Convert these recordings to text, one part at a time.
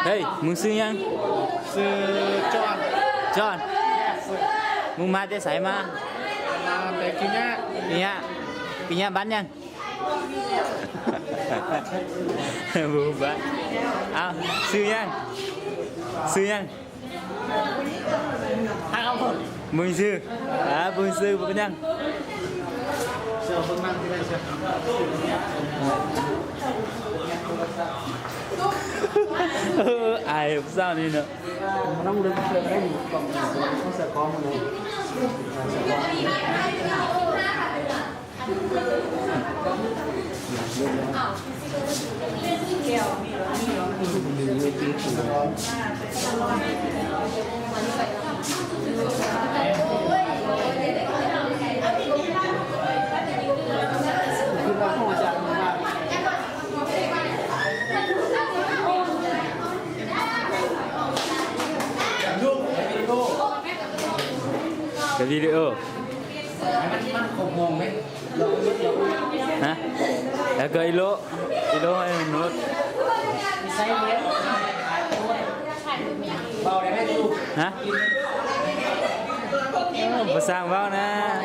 เฮ้ยมึงซื้อยังซื้อจอนมึงมาจะใส่มาแต่กินเนี่ยปีนี้บ้านยังบูบ้านเอาซื้อยังมึงซื้อมึงซื้อเป็นยังเชื่อคนมั่งที่ได้เชื่ออายเศร้านี่เนาะมันต้องดึงเชือกได้หนึ่งกล่องต้องเสือคล้องมันเลยคือเราเข้าใจมันว่าcái videoมันคงงงไหมhả đã có ilo hay nốt มีไซส์เล็กเบาได้ไหมดู hả bữa sang vào nè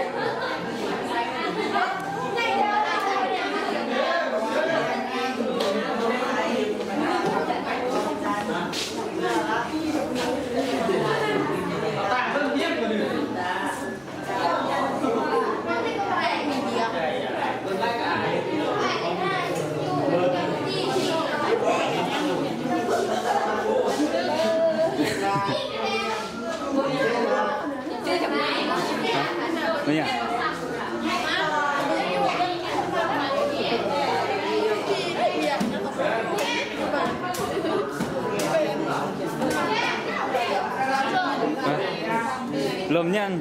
Bây giờ lồm nhăn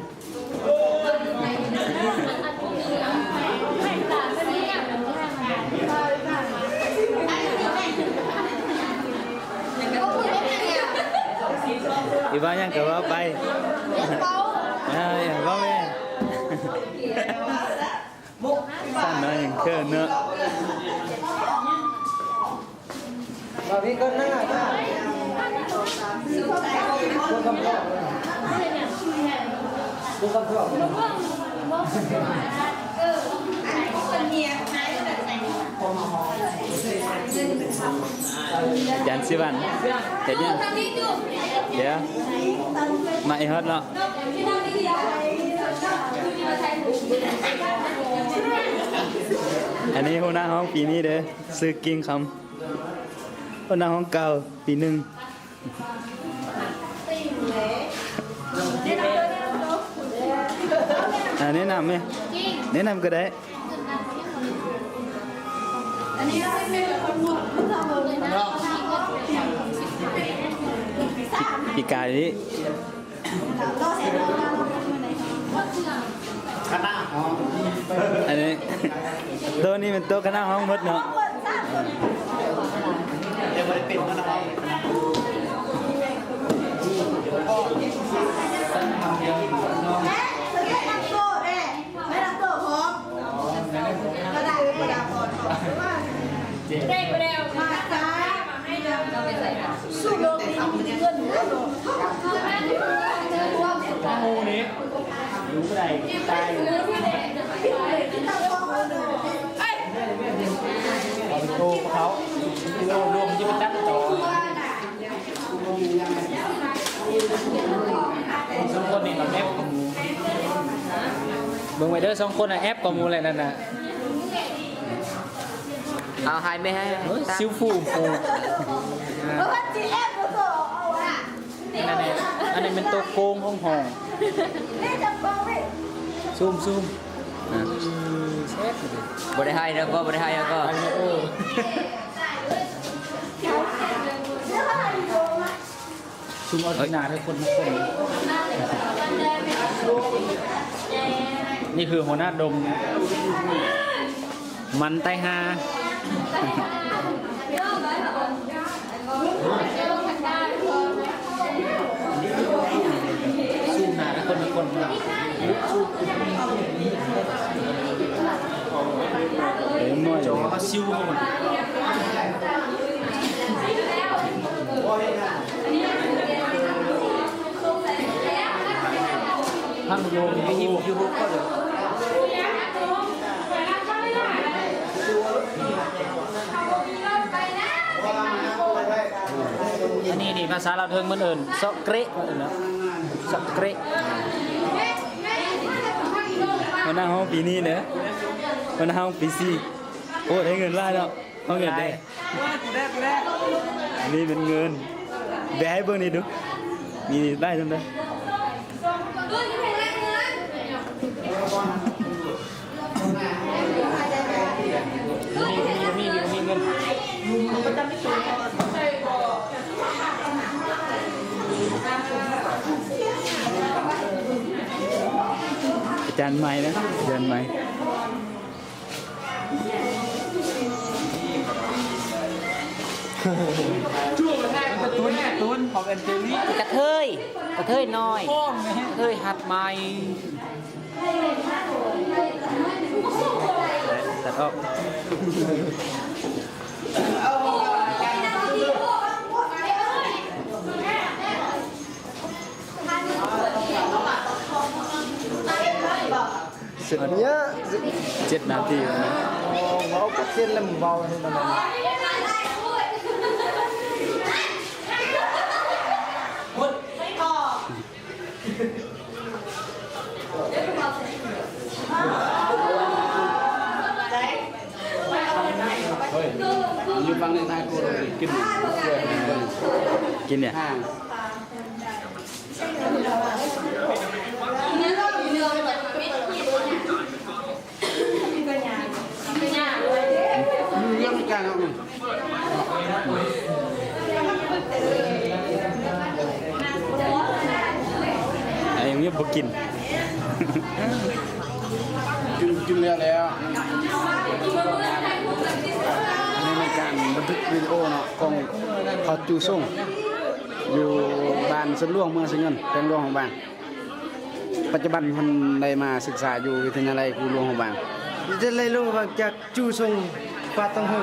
thì bao nhiêu cờ bay bao nhiêu sao nó những cơ nữa và vì con nó là con không có Jangan sih ban, kayaknya, ya, mai hết lo. Anh ấy hôm nay khôngปีนี้เด้อซื้อกิ้งคำhôm nay khôngเก่าปีหนึ่งแนะนำไหมแนะนำก็ได้ปีกายนี้คณะอ๋ออันนี้โต๊ะนี้เป็นโต๊ะคณะห้องมดเนาะเดี๋ยวมันเป็นคณะได้ไปแล้วมาจ้ามาให้เราไปใส่สู้โลกนี้มีเงินโงูนี้รู้ไรตายเอาไปโชว์เขาโลรวมที่มันจัดต่อสองคนนี่กับแอปกับมูเบิ่งไว้เด้อสองคนน่ะแอปกับมูอะไรนั่นน่ะเอาให้ไม่ให้ซิวฟูฟูอันนี้เป็นตัวโกงห้องห้องซูมเช็ดบริให้แล้วก็บริให้แล้วก็ซูมเอาที่หน้าให้คนทุกคนนี่คือหัวหน้าดงมันไตฮาซูมหน้าให้คนทุกคน เต็มหม้ออยู่ มาซิวมันท่านโยมยูทูบก็เดี๋ยวอันนี้นี่ภาษาเราวเทิงมันเอิญซอกเกรมันเอิญนะซอกเกร วันหน้าห้องปีนี้เนอะวันหน้าห้องปีสี่โอ้ได้เงินไล่แล้วเอาเงินได้นี่เป็นเงินแบะให้เบิ่งนี่ดูนี่ได้ทำได้ มีเงินอาจารย์ใหม่นะอาจารย์ใหม่ ตูนของเอ็นเจลี่ กระเทยน้อย พ่อแม่ กระเทยหัดใหม่ ตัดออก เสร็จเนี้ย 7 นาทีแล้วนะ เราก็เส้นแล้วมันเบาให้มัน อยู่ฟังในไทยกูเลยกิน กินเนี่ย ห้าง เรื่องการเอา ไอ้ยังเงียบบ่กิน กินเรือแล้ว ในรายการบันทึกวิดีโอเนาะของเขาจูส่งอยู่บ้านสวนหลวงเมืองสะเงินเป็นหลวงของบ้านปัจจุบันคนได้มาศึกษาอยู่วิทยาลัยครูหลวงของบ้านจะเลยลงจากจูส่งปาตังหู